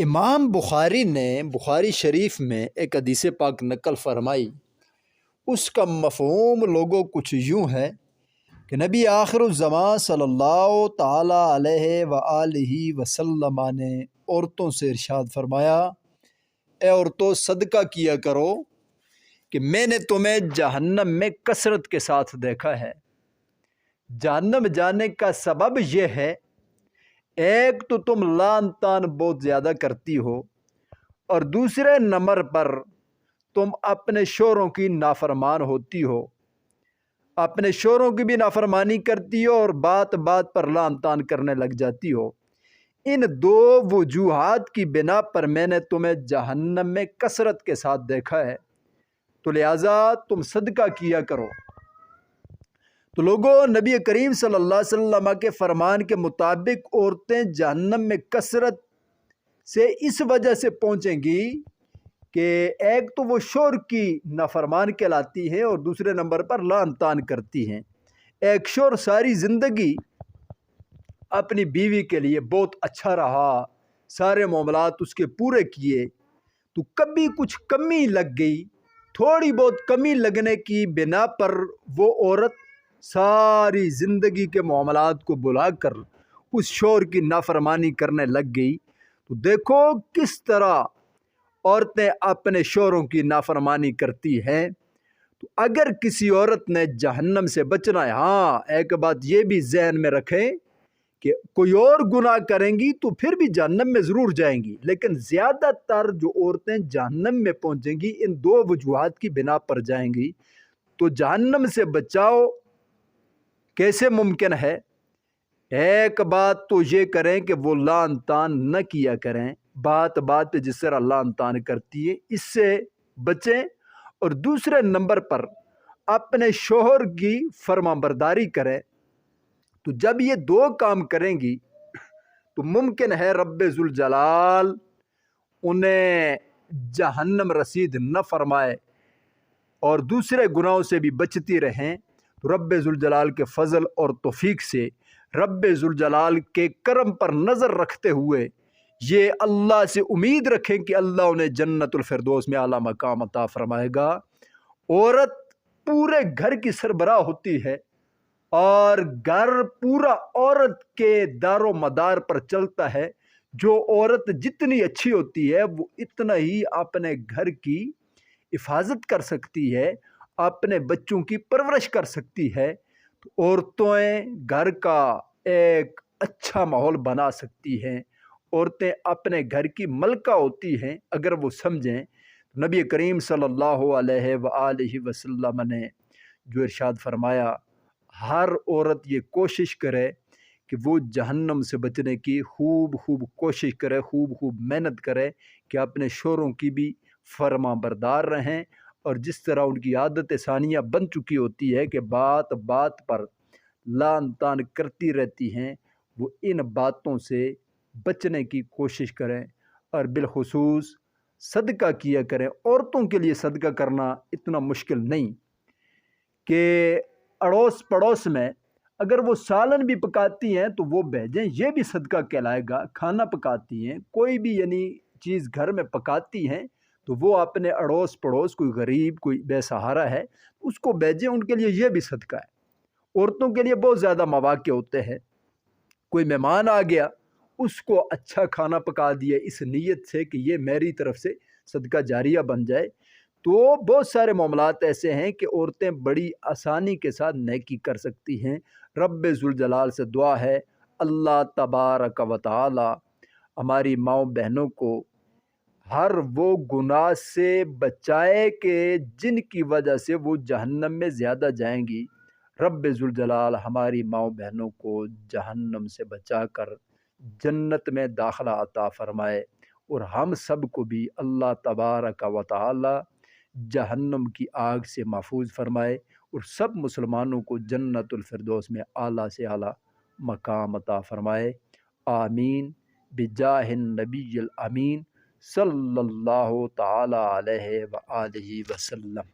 امام بخاری نے بخاری شریف میں ایک حدیث پاک نقل فرمائی۔ اس کا مفہوم لوگوں کچھ یوں ہے کہ نبی آخر الزمان صلی اللہ تعالیٰ علیہ وآلہ وسلم نے عورتوں سے ارشاد فرمایا، اے عورتوں صدقہ کیا کرو کہ میں نے تمہیں جہنم میں کثرت کے ساتھ دیکھا ہے۔ جہنم جانے کا سبب یہ ہے، ایک تو تم لعن طعن بہت زیادہ کرتی ہو، اور دوسرے نمبر پر تم اپنے شوہروں کی نافرمان ہوتی ہو، اپنے شوہروں کی بھی نافرمانی کرتی ہو اور بات بات پر لعن طعن کرنے لگ جاتی ہو۔ ان دو وجوہات کی بنا پر میں نے تمہیں جہنم میں کثرت کے ساتھ دیکھا ہے، تو لہٰذا تم صدقہ کیا کرو۔ تو لوگوں، نبی کریم صلی اللہ علیہ وسلم کے فرمان کے مطابق عورتیں جہنم میں کثرت سے اس وجہ سے پہنچیں گی کہ ایک تو وہ شوہر کی نافرمان کہلاتی ہیں اور دوسرے نمبر پر لعن طعن کرتی ہیں۔ ایک شوہر ساری زندگی اپنی بیوی کے لیے بہت اچھا رہا، سارے معاملات اس کے پورے کیے، تو کبھی کچھ کمی لگ گئی، تھوڑی بہت کمی لگنے کی بنا پر وہ عورت ساری زندگی کے معاملات کو بلا کر اس شوہر کی نافرمانی کرنے لگ گئی، تو دیکھو کس طرح عورتیں اپنے شوہروں کی نافرمانی کرتی ہیں۔ تو اگر کسی عورت نے جہنم سے بچنا ہے، ہاں ایک بات یہ بھی ذہن میں رکھیں کہ کوئی اور گناہ کریں گی تو پھر بھی جہنم میں ضرور جائیں گی، لیکن زیادہ تر جو عورتیں جہنم میں پہنچیں گی ان دو وجوہات کی بنا پر جائیں گی۔ تو جہنم سے بچاؤ کیسے ممکن ہے؟ ایک بات تو یہ کریں کہ وہ لعن طعن نہ کیا کریں، بات بات پہ جس طرح لعن طعن کرتی ہے اس سے بچیں، اور دوسرے نمبر پر اپنے شوہر کی فرما برداری کریں۔ تو جب یہ دو کام کریں گی تو ممکن ہے رب ذوالجلال انہیں جہنم رسید نہ فرمائے اور دوسرے گناہوں سے بھی بچتی رہیں۔ تو رب ذوالجلال کے فضل اور توفیق سے، رب ذوالجلال کے کرم پر نظر رکھتے ہوئے یہ اللہ سے امید رکھیں کہ اللہ انہیں جنت الفردوس میں اعلیٰ مقام عطا فرمائے گا۔ عورت پورے گھر کی سربراہ ہوتی ہے اور گھر پورا عورت کے دار و مدار پر چلتا ہے۔ جو عورت جتنی اچھی ہوتی ہے وہ اتنا ہی اپنے گھر کی حفاظت کر سکتی ہے، اپنے بچوں کی پرورش کر سکتی ہے۔ تو عورتیں گھر کا ایک اچھا ماحول بنا سکتی ہیں، عورتیں اپنے گھر کی ملکہ ہوتی ہیں اگر وہ سمجھیں۔ نبی کریم صلی اللہ علیہ وآلہ وسلم نے جو ارشاد فرمایا، ہر عورت یہ کوشش کرے کہ وہ جہنم سے بچنے کی خوب کوشش کرے، خوب محنت کرے کہ اپنے شوہروں کی بھی فرما بردار رہیں، اور جس طرح ان کی عادت ثانیہ بن چکی ہوتی ہے کہ بات بات پر لعن طعن کرتی رہتی ہیں، وہ ان باتوں سے بچنے کی کوشش کریں، اور بالخصوص صدقہ کیا کریں۔ عورتوں کے لیے صدقہ کرنا اتنا مشکل نہیں کہ اڑوس پڑوس میں اگر وہ سالن بھی پکاتی ہیں تو وہ بھیجیں، یہ بھی صدقہ کہلائے گا۔ کھانا پکاتی ہیں، کوئی بھی چیز گھر میں پکاتی ہیں تو وہ اپنے اڑوس پڑوس، کوئی غریب کوئی بے سہارا ہے اس کو بھیجیں، ان کے لیے یہ بھی صدقہ ہے۔ عورتوں کے لیے بہت زیادہ مواقع ہوتے ہیں، کوئی مہمان آ گیا اس کو اچھا کھانا پکا دیا اس نیت سے کہ یہ میری طرف سے صدقہ جاریہ بن جائے۔ تو بہت سارے معاملات ایسے ہیں کہ عورتیں بڑی آسانی کے ساتھ نیکی کر سکتی ہیں۔ رب ذوالجلال سے دعا ہے اللہ تبارک و تعالی ہماری ماؤں بہنوں کو ہر وہ گناہ سے بچائے کہ جن کی وجہ سے وہ جہنم میں زیادہ جائیں گی۔ رب ذوالجلال ہماری ماؤں بہنوں کو جہنم سے بچا کر جنت میں داخلہ عطا فرمائے، اور ہم سب کو بھی اللہ تبارک و تعالی جہنم کی آگ سے محفوظ فرمائے، اور سب مسلمانوں کو جنت الفردوس میں اعلیٰ سے اعلیٰ مقام عطا فرمائے۔ آمین بجاہ النبی الامین صلی اللہ تعالی علیہ وآلہ وسلم۔